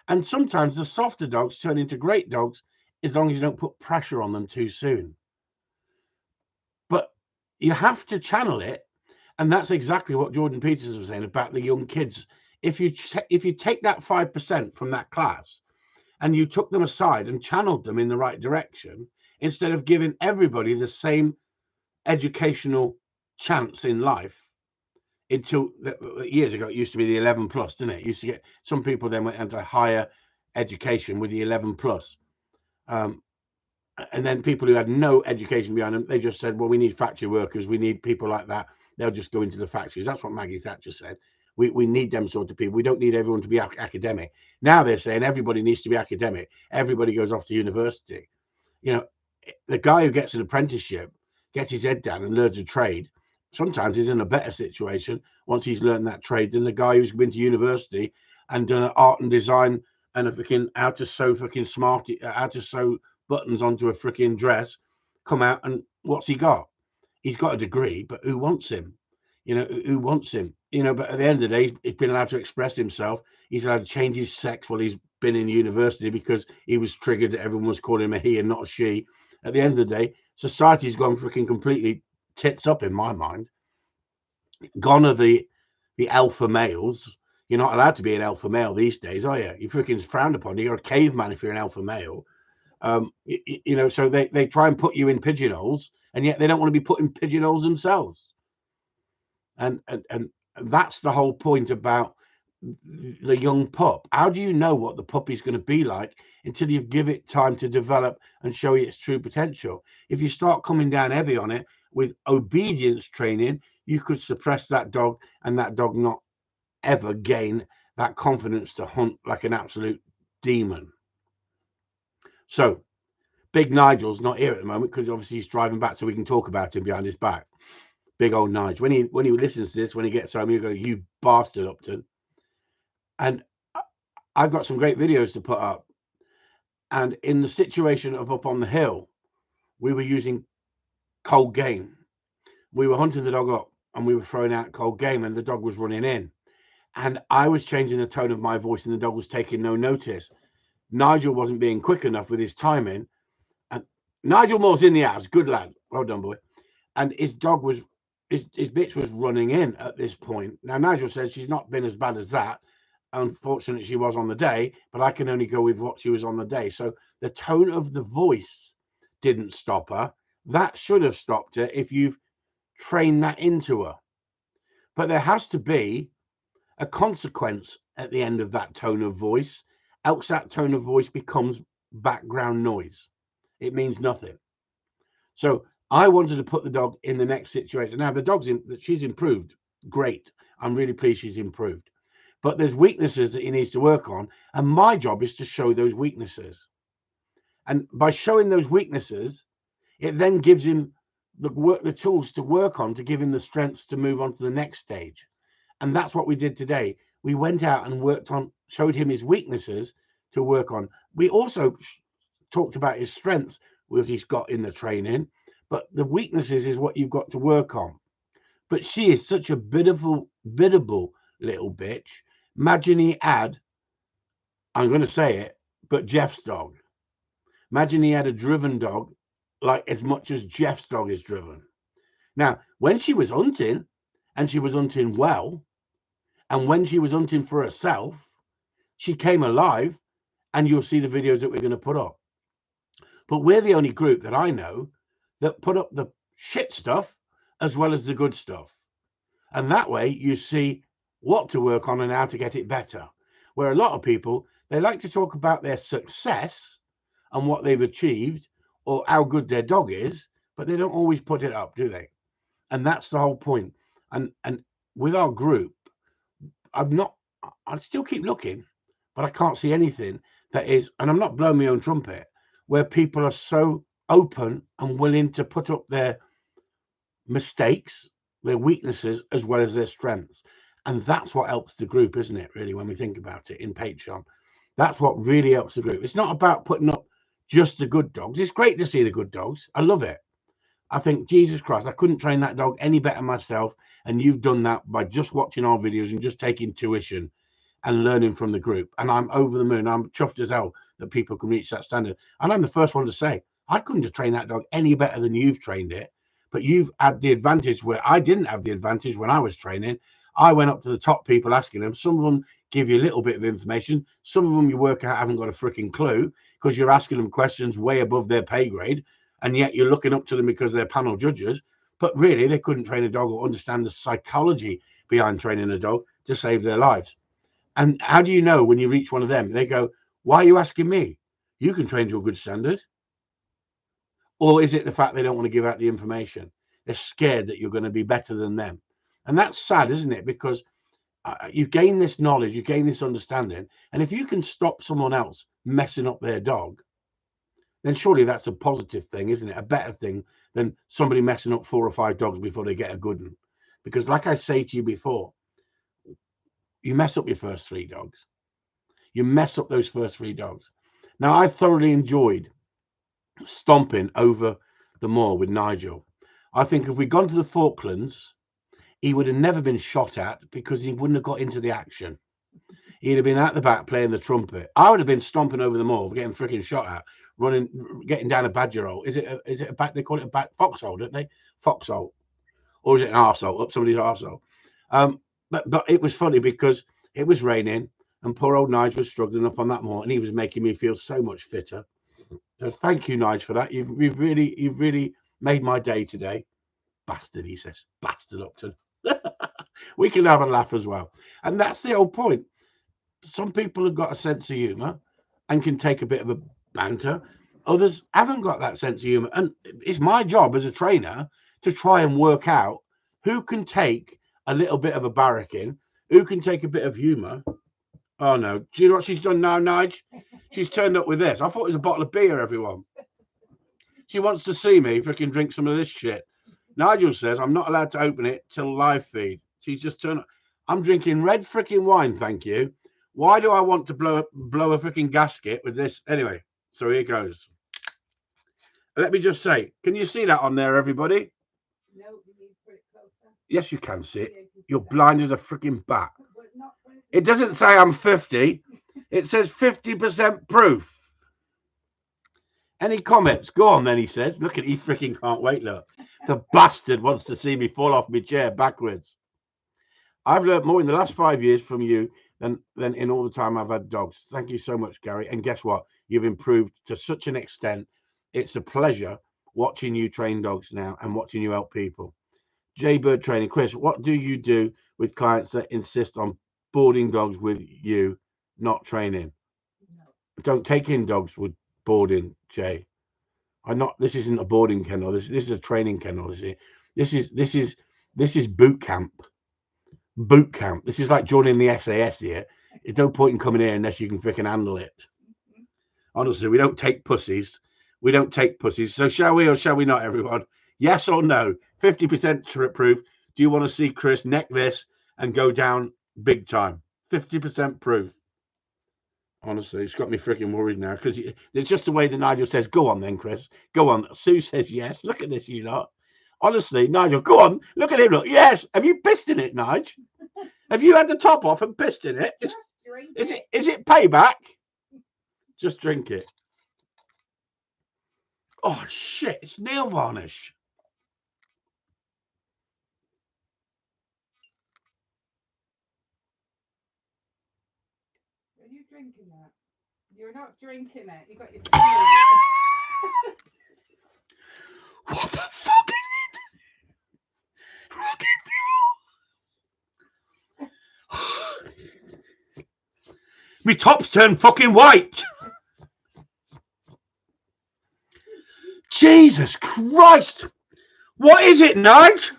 And sometimes the softer dogs turn into great dogs as long as you don't put pressure on them too soon. But you have to channel it. And that's exactly what Jordan Peterson was saying about the young kids. If you take that 5% from that class and you took them aside and channeled them in the right direction, instead of giving everybody the same educational chance in life, until years ago, it used to be the 11 plus, didn't it? It used to get, some people then went into higher education with the 11 plus. And then people who had no education behind them, they just said, well, we need factory workers. We need people like that. They'll just go into the factories. That's what Maggie Thatcher said. We need them sort of people. We don't need everyone to be academic. Now they're saying everybody needs to be academic. Everybody goes off to university. You know, the guy who gets an apprenticeship, gets his head down and learns a trade, sometimes he's in a better situation once he's learned that trade than the guy who's been to university and done art and design and a freaking how to sew buttons onto a freaking dress, come out and what's he got? He's got a degree, but who wants him? You know, who wants him? You know, but at the end of the day, he's been allowed to express himself. He's allowed to change his sex while he's been in university because he was triggered that everyone was calling him a he and not a she. At the end of the day, society's gone freaking completely tits up in my mind. Gone are the alpha males. You're not allowed to be an alpha male these days, are you? You're freaking frowned upon. You're a caveman if you're an alpha male. You know, so they try and put you in pigeonholes, and yet they don't want to be put in pigeonholes themselves. And that's the whole point about the young pup. How do you know what the puppy's going to be like until you give it time to develop and show its true potential? If you start coming down heavy on it with obedience training, you could suppress that dog and that dog not ever gain that confidence to hunt like an absolute demon. So Big Nigel's not here at the moment because obviously he's driving back, so we can talk about him behind his back. Big old Nigel. When he listens to this, when he gets home, he'll go, "You bastard, Upton." And I've got some great videos to put up. And in the situation of up on the hill, we were using cold game. We were hunting the dog up and we were throwing out cold game, and the dog was running in. And I was changing the tone of my voice, and the dog was taking no notice. Nigel wasn't being quick enough with his timing. And Nigel Moore's in the house. Good lad. Well done, boy. And his dog was, his bitch was running in at this point. Now, Nigel says she's not been as bad as that. Unfortunately, she was on the day, but I can only go with what she was on the day. So the tone of the voice didn't stop her. That should have stopped her if you've trained that into her. But there has to be a consequence at the end of that tone of voice, else that tone of voice becomes background noise. It means nothing. So I wanted to put the dog in the next situation. Now the dog's she's improved. Great. I'm really pleased she's improved. But there's weaknesses that he needs to work on. And my job is to show those weaknesses. And by showing those weaknesses, it then gives him the tools to work on to give him the strengths to move on to the next stage. And that's what we did today. We went out and worked on, showed him his weaknesses to work on. We also talked about his strengths, which he's got in the training, but the weaknesses is what you've got to work on. But she is such a biddable little bitch. Imagine he had, I'm going to say it, but Jeff's dog. Imagine he had a driven dog like as much as Jeff's dog is driven. Now, when she was hunting, and she was hunting well, and when she was hunting for herself, she came alive, and you'll see the videos that we're going to put up. But we're the only group that I know that put up the shit stuff as well as the good stuff. And that way you see what to work on and how to get it better. Where a lot of people, they like to talk about their success and what they've achieved or how good their dog is, but they don't always put it up, do they? And that's the whole point. And with our group, I still keep looking, but I can't see anything that is, and I'm not blowing my own trumpet, where people are so open and willing to put up their mistakes, their weaknesses, as well as their strengths. And that's what helps the group, isn't it, really, when we think about it in Patreon? That's what really helps the group. It's not about putting up just the good dogs. It's great to see the good dogs. I love it. I think, Jesus Christ, I couldn't train that dog any better myself. And you've done that by just watching our videos and just taking tuition and learning from the group. And I'm over the moon. I'm chuffed as hell that people can reach that standard. And I'm the first one to say, I couldn't have trained that dog any better than you've trained it. But you've had the advantage where I didn't have the advantage when I was training. I went up to the top people asking them. Some of them give you a little bit of information. Some of them you work out haven't got a freaking clue because you're asking them questions way above their pay grade. And yet you're looking up to them because they're panel judges. But really, they couldn't train a dog or understand the psychology behind training a dog to save their lives. And how do you know when you reach one of them? They go, why are you asking me? You can train to a good standard. Or is it the fact they don't want to give out the information? They're scared that you're going to be better than them. And that's sad, isn't it? Because you gain this knowledge, you gain this understanding. And if you can stop someone else messing up their dog, then surely that's a positive thing, isn't it? A better thing than somebody messing up 4 or 5 dogs before they get a good one. Because like I say to you before, you mess up your first 3 dogs. You mess up those first 3 dogs. Now, I thoroughly enjoyed stomping over the moor with Nigel. I think if we'd gone to the Falklands, he would have never been shot at because he wouldn't have got into the action. He'd have been at the back playing the trumpet. I would have been stomping over the moor, getting freaking shot at, running, getting down a badger hole. Is it a back? They call it a back foxhole, don't they? Foxhole, or is it an arsehole? Up somebody's arsehole. But it was funny because it was raining and poor old Nigel was struggling up on that moor, and he was making me feel so much fitter. So thank you, Nigel, for that. You've really made my day today. Bastard, he says. Bastard Upton. We can have a laugh as well, and that's the whole point. Some people have got a sense of humor and can take a bit of a banter. Others haven't got that sense of humor, and it's my job as a trainer to try and work out who can take a little bit of a barracking, who can take a bit of humor. Oh no, do you know what she's done now, Nige? She's turned up with this. I thought it was a bottle of beer, everyone. She wants to see me freaking drink some of this shit. Nigel says I'm not allowed to open it till live feed. She's just turned up. I'm drinking red freaking wine, thank you. Why do I want to blow a freaking gasket with this? Anyway, so here goes. Let me just say, can you see that on there, everybody? No, you need to put it closer. Yes, you can see it. Yeah, you can see You're that. blind as a freaking bat. But not when it's- It doesn't say I'm 50. It says 50% proof. Any comments? Go on then, he says. Look at he freaking can't wait, look. The bastard wants to see me fall off my chair backwards. I've learned more in the last 5 years from you than in all the time I've had dogs. Thank you so much, Gary. And guess what? You've improved to such an extent. It's a pleasure watching you train dogs now and watching you help people. Jaybird Training. Chris, what do you do with clients that insist on boarding dogs with you, not training? No. Don't take in dogs with boarding, Jay. This isn't a boarding kennel. This is a training kennel. This is boot camp. Boot camp. This is like joining the SAS here. There's no point in coming here unless you can freaking handle it. Honestly, we don't take pussies. We don't take pussies. So shall we or shall we not, everyone? Yes or no? 50% trip proof. Do you want to see Chris neck this and go down big time? 50% proof. Honestly, it's got me freaking worried now because it's just the way that Nigel says, go on then, Chris. Go on. Sue says yes. Look at this, you lot. Honestly, Nigel, go on. Look at him. Look. Yes. Have you pissed in it, Nige? Have you had the top off and pissed in it? Is it payback? Just drink it. Oh, shit. It's nail varnish. When you're drinking that, you're not drinking it. You got your fingers. What the fuck is it? Fucking me top's turned fucking white. Jesus Christ. What is it, Nige?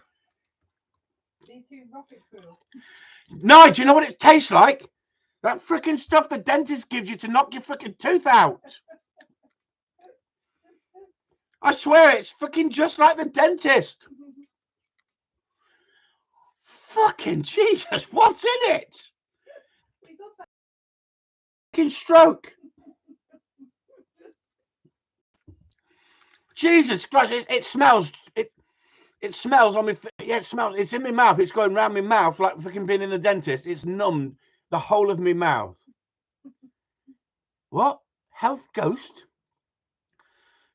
D2 rocket fuel. Nige, you know what it tastes like? That freaking stuff the dentist gives you to knock your freaking tooth out. I swear it's freaking just like the dentist. Fucking Jesus, what's in it? Fucking stroke. Jesus Christ, it smells. It smells on me. Yeah, it smells. It's in my mouth. It's going round my mouth like freaking being in the dentist. It's numbed the whole of my mouth. What? Health Ghost?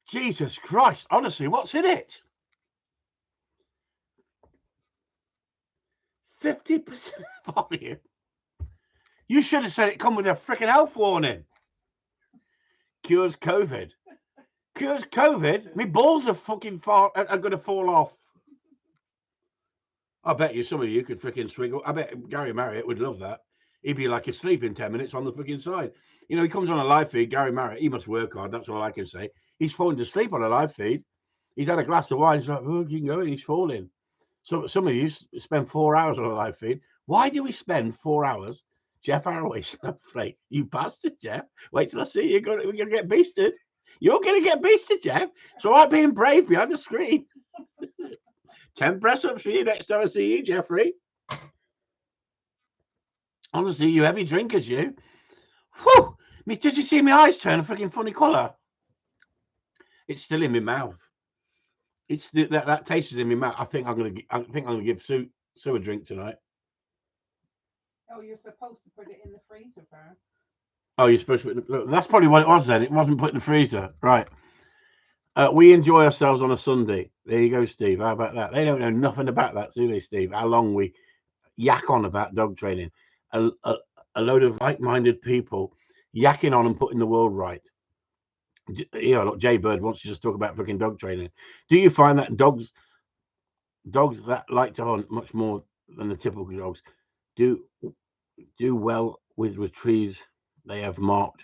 Jesus Christ, honestly, what's in it? 50% volume. You should have said it come with a freaking health warning. Cures COVID. Cures COVID? My balls are fucking are going to fall off. I bet you some of you could freaking swiggle. I bet Gary Marriott would love that. He'd be like asleep in 10 minutes on the freaking side. You know, he comes on a live feed. Gary Marriott, he must work hard. That's all I can say. He's falling asleep on a live feed. He's had a glass of wine. He's like, oh, you can go. And he's falling. So some of you spend 4 hours on a live feed. Why do we spend 4 hours? Jeff Arroway, Snowflake. You bastard, Jeff. Wait till I see you. We're going to get beasted. You're going to get beasted, Jeff. It's all right being brave behind the screen. 10 press-ups for you next time I see you, Jeffrey. Honestly, you heavy drinkers, you. Whew! Did you see my eyes turn a freaking funny colour? It's still in my mouth. It's that taste is in my mouth. I think I'm gonna give Sue a drink tonight. Oh, you're supposed to put it in the freezer first. Oh, you're supposed to put that's probably what it was then. It wasn't put in the freezer, right? We enjoy ourselves on a Sunday. There you go, Steve. How about that? They don't know nothing about that, do they, Steve? How long we yak on about dog training. A load of like-minded people yakking on and putting the world right. You know, look, Jay Bird wants to just talk about freaking dog training. Do you find that dogs that like to hunt much more than the typical dogs do well with retrieves they have marked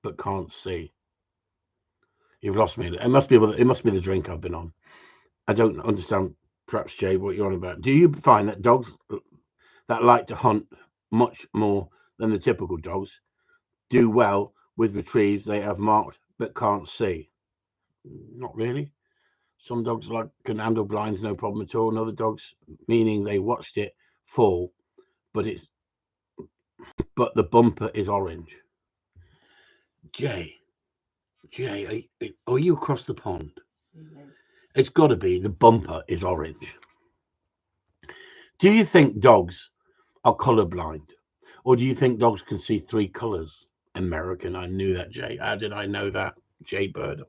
but can't see? You've lost me. It must be the drink I've been on. I don't understand, perhaps, Jay, what you're on about. Do you find that dogs that like to hunt much more than the typical dogs do well with retrieves they have marked but can't see? Not really. Some dogs can handle blinds no problem at all, and other dogs, meaning they watched it fall, but the bumper is orange. Jay, are you across the pond? Mm-hmm. It's got to be the bumper is orange. Do you think dogs are colorblind, or do you think dogs can see 3 colors? American, I knew that, Jay. How did I know that, Jay Bird?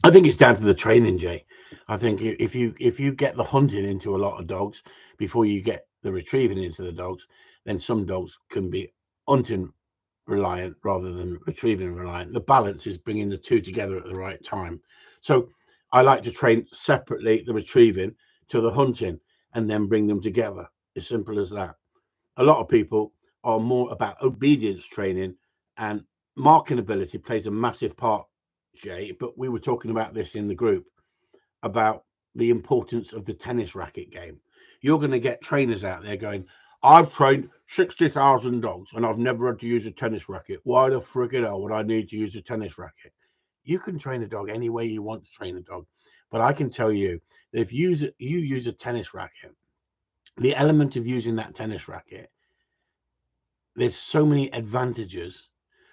I think it's down to the training, Jay. I think if you get the hunting into a lot of dogs before you get the retrieving into the dogs, then some dogs can be hunting reliant rather than retrieving reliant. The balance is bringing the two together at the right time. So I like to train separately the retrieving to the hunting and then bring them together. As simple as that. A lot of people are more about obedience training, and marking ability plays a massive part, Jay. But we were talking about this in the group about the importance of the tennis racket game. You're going to get trainers out there going, I've trained 60,000 dogs and I've never had to use a tennis racket. Why the friggin' hell would I need to use a tennis racket? You can train a dog any way you want to train a dog. But I can tell you that if you use a tennis racket, the element of using that tennis racket, there's so many advantages.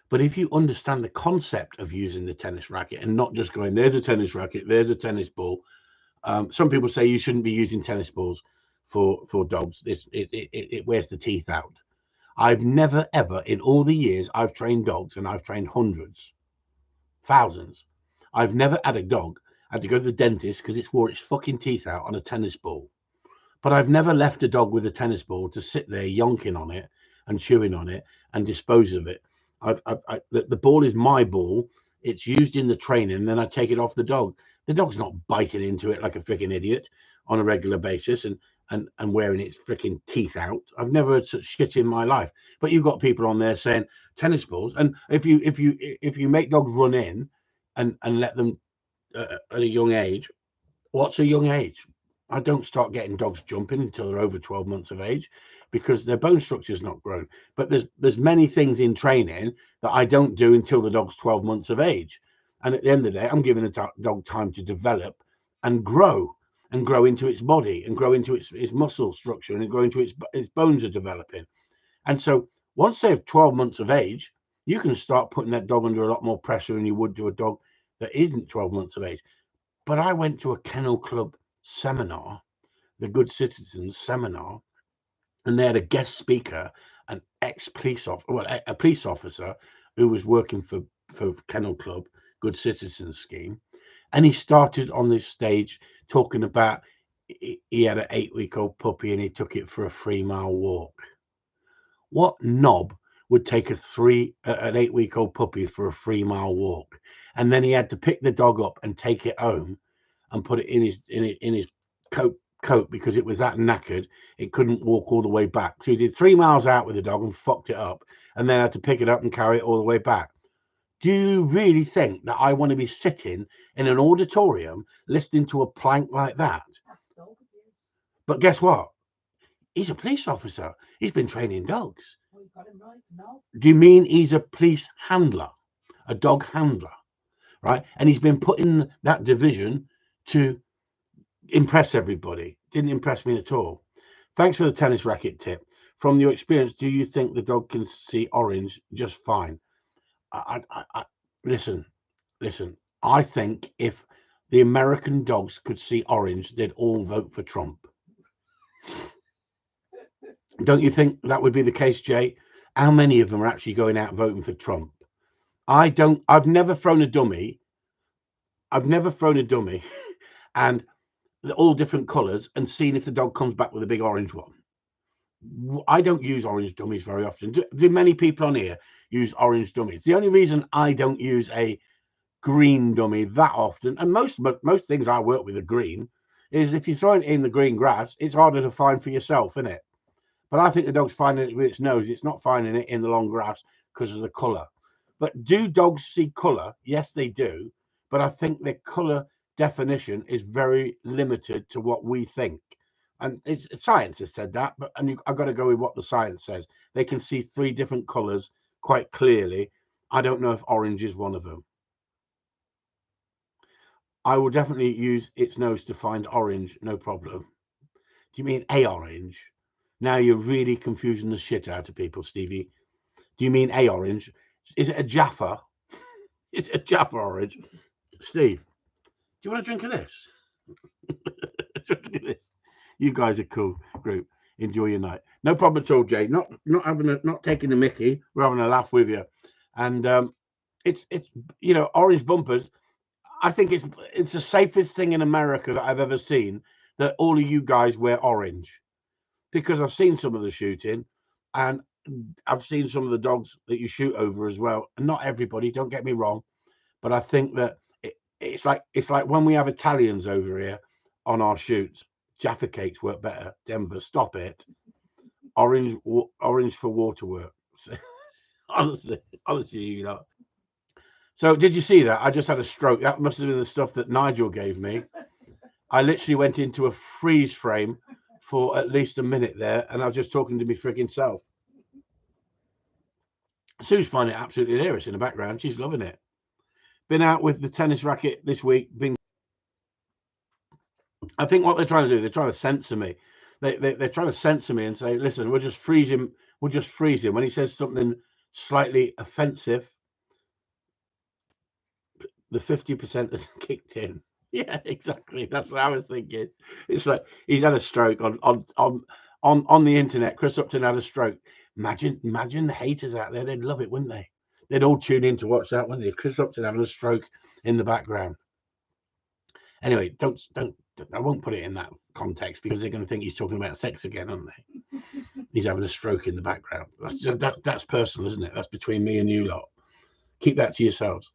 But if you understand the concept of using the tennis racket and not just going, there's a tennis racket, there's a tennis ball. Some people say you shouldn't be using tennis balls for dogs. It wears the teeth out. I've never, ever, in all the years I've trained dogs, and I've trained hundreds, thousands, I've never had a dog had to go to the dentist because it's wore its fucking teeth out on a tennis ball. But I've never left a dog with a tennis ball to sit there yonking on it and chewing on it and dispose of it. The ball is my ball. It's used in the training, and then I take it off the dog. The dog's not biting into it like a freaking idiot on a regular basis and wearing its freaking teeth out. I've never heard such shit in my life. But you've got people on there saying tennis balls, and if you make dogs run in and let them at a young age, what's a young age? I don't start getting dogs jumping until they're over 12 months of age because their bone structure is not grown. But there's many things in training that I don't do until the dog's 12 months of age. And at the end of the day, I'm giving the dog time to develop and grow into its body and grow into its muscle structure and grow into its bones are developing. And so once they're 12 months of age, you can start putting that dog under a lot more pressure than you would to a dog that isn't 12 months of age. But I went to a kennel club seminar, the Good Citizens seminar, and they had a guest speaker, an ex-police officer, well, a police officer who was working for Kennel Club, Good Citizens scheme. And he started on this stage talking about he had an 8-week-old puppy and he took it for a 3-mile walk. What knob would take an 8-week-old puppy for a 3-mile walk? And then he had to pick the dog up and take it home and put it in his coat because it was that knackered it couldn't walk all the way back. So he did 3 miles out with the dog and fucked it up, and then had to pick it up and carry it all the way back. Do you really think that I want to be sitting in an auditorium listening to a plank like that? But guess what? He's a police officer. He's been training dogs. Well, you got him right. No. Do you mean he's a police handler, a dog handler, right? And he's been put in that division to impress everybody. Didn't impress me at all. Thanks for the tennis racket tip. From your experience, do you think the dog can see orange just fine? Listen. I think if the American dogs could see orange, they'd all vote for Trump. Don't you think that would be the case, Jay? How many of them are actually going out voting for Trump? I've never thrown a dummy. And all different colors and seen if the dog comes back with a big orange one. I don't use orange dummies very often. Do many people on here use orange dummies? The only reason I don't use a green dummy that often, and most things I work with are green, is if you throw it in the green grass, it's harder to find for yourself, isn't it? But I think the dog's finding it with its nose. It's not finding it in the long grass because of the color. But do dogs see color? Yes, they do. But I think their color definition is very limited to what we think. And science has said that, but I've got to go with what the science says. They can see 3 different colors quite clearly. I don't know if orange is one of them. I will definitely use its nose to find orange, no problem. Do you mean a orange? Now you're really confusing the shit out of people, Stevie. Do you mean a orange? Is it a Jaffa? Is it a Jaffa orange? Steve, do you want a drink of this? You guys are cool group. Enjoy your night. No problem at all, Jay. Not taking the mickey. We're having a laugh with you. And it's orange bumpers. I think it's the safest thing in America that I've ever seen, that all of you guys wear orange, because I've seen some of the shooting and I've seen some of the dogs that you shoot over as well. And not everybody, don't get me wrong, but I think that it's like when we have Italians over here on our shoots. Jaffa cakes work better. Denver, stop it. Orange for waterwork. honestly, you know. So did you see that? I just had a stroke. That must have been the stuff that Nigel gave me. I literally went into a freeze frame for at least a minute there, and I was just talking to me frigging self. Sue's finding it absolutely hilarious in the background. She's loving it. Been out with the tennis racket this week. I think what they're trying to do, they're trying to censor me. They're trying to censor me and say, listen, we'll just freeze him. We'll just freeze him. When he says something slightly offensive, the 50% has kicked in. Yeah, exactly. That's what I was thinking. It's like he's had a stroke on the internet. Chris Upton had a stroke. Imagine the haters out there. They'd love it, wouldn't they? They'd all tune in to watch that, wouldn't they? Chris Upton having a stroke in the background. Anyway, don't. I won't put it in that context because they're going to think he's talking about sex again, aren't they? He's having a stroke in the background. That's just that's personal, isn't it? That's between me and you lot. Keep that to yourselves.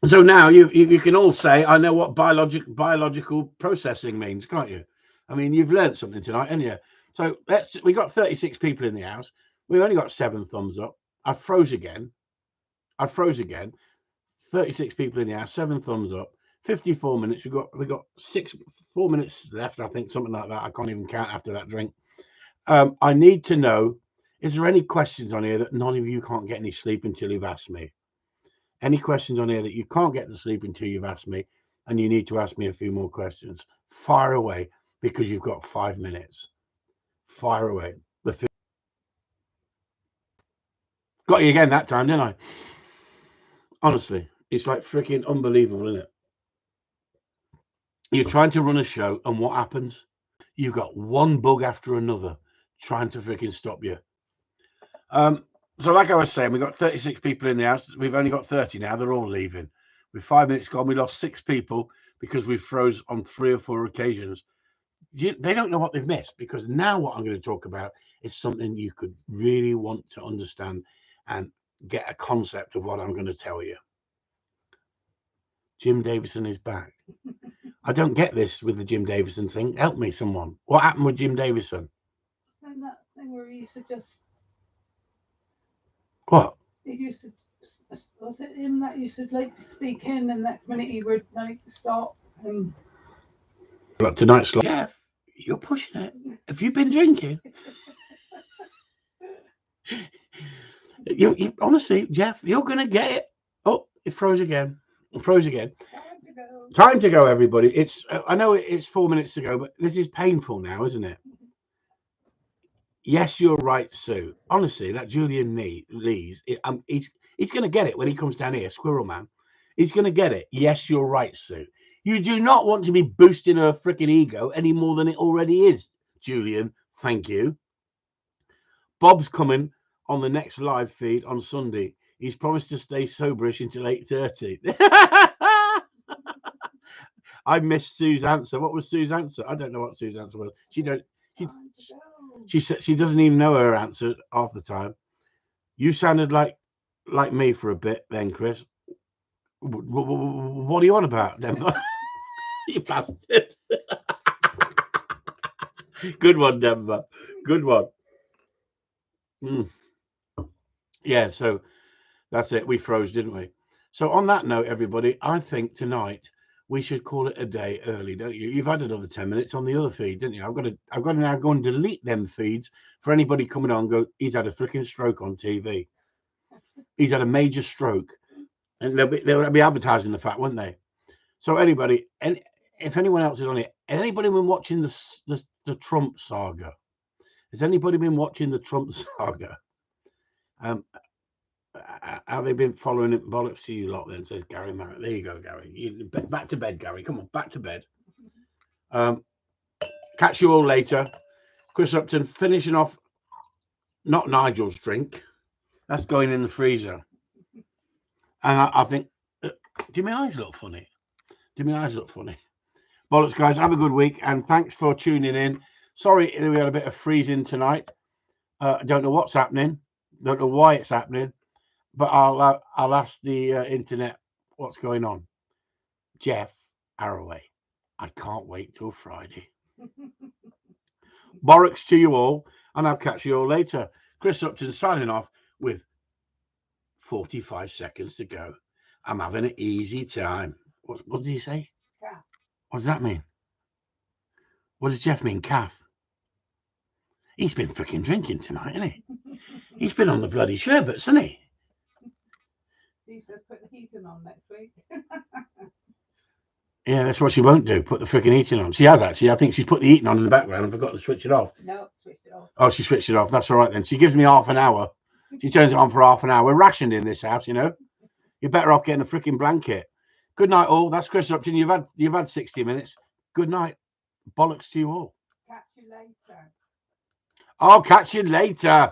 So now you can all say, I know what biological processing means, can't you? I mean, you've learned something tonight, haven't you? So we got 36 people in the house. We've only got 7 thumbs up. I froze again. 36 people in the house, 7 thumbs up. 54 minutes. We got 4 minutes left, I think, something like that. I can't even count after that drink. I need to know, is there any questions on here that none of you can't get any sleep until you've asked me? Any questions on here that you can't get the sleep until you've asked me, and you need to ask me a few more questions? Fire away, because you've got 5 minutes. Fire away. Got you again that time, didn't I? Honestly, it's like freaking unbelievable, isn't it? You're trying to run a show, and what happens? You've got one bug after another trying to freaking stop you. So like I was saying, we've got 36 people in the house. We've only got 30 now. They're all leaving. With 5 minutes gone, we lost 6 people because we froze on 3 or 4 occasions. They don't know what they've missed, because now what I'm going to talk about is something you could really want to understand and get a concept of what I'm going to tell you. Jim Davison is back. I don't get this with the Jim Davison thing. Help me, someone. What happened with Jim Davison? And that thing where he used to just... What? He used to... Was it him that used to like speak in, and next minute he would like stop and... Look, tonight's like, Jeff, you're pushing it. Have you been drinking? you honestly, Jeff, you're gonna get it. Oh, it froze again. It froze again. Time to go, everybody. It's I know it's 4 minutes to go, but this is painful now, isn't it? Yes, you're right, Sue. Honestly, that Julian Lee's, he's going to get it when he comes down here, Squirrel Man. He's going to get it. Yes, you're right, Sue. You do not want to be boosting her freaking ego any more than it already is, Julian. Thank you. Bob's coming on the next live feed on Sunday. He's promised to stay soberish until 8:30. I missed Sue's answer. What was Sue's answer? I don't know what Sue's answer was. She said she doesn't even know her answer half the time. You sounded like me for a bit then, Chris. What are you on about, Denver? You bastard. Good one, Denver. Good one. Yeah, so that's it. We froze, didn't we? So on that note, everybody, I think tonight we should call it a day early, don't you? You've had another 10 minutes on the other feed, didn't you? I've got to now go and delete them feeds for anybody coming on and go, he's had a freaking stroke on TV. He's had a major stroke. And they'll be advertising the fact, won't they? So anybody, and if anyone else is on it, anybody been watching the Trump saga? Has anybody been watching the Trump saga? Have they been following it? Bollocks to you lot then, says Gary Marriott. There you go, Gary. Back to bed, Gary. Come on, back to bed. Catch you all later. Chris Upton finishing off, not Nigel's drink. That's going in the freezer. And I think, do my eyes look funny? Do my eyes look funny? Bollocks, guys. Have a good week. And thanks for tuning in. Sorry we had a bit of freezing tonight. I don't know what's happening. Don't know why it's happening. But I'll ask the internet what's going on. Jeff Arroway, I can't wait till Friday. Bollocks to you all, and I'll catch you all later. Chris Upton signing off with 45 seconds to go. I'm having an easy time. What did he say? Yeah. What does that mean? What does Jeff mean, calf? He's been freaking drinking tonight, hasn't he? He's been on the bloody sherbets, hasn't he? He says put the heating on next week. Yeah, that's what she won't do. Put the freaking heating on. She has actually. I think she's put the heating on in the background and forgot to switch it off. No, switched it off. Oh, she switched it off. That's all right then. She gives me half an hour. She turns it on for half an hour. We're rationed in this house, you know. You're better off getting a freaking blanket. Good night, all. That's Chris Upton. You've had 60 minutes. Good night. Bollocks to you all. Catch you later. I'll catch you later.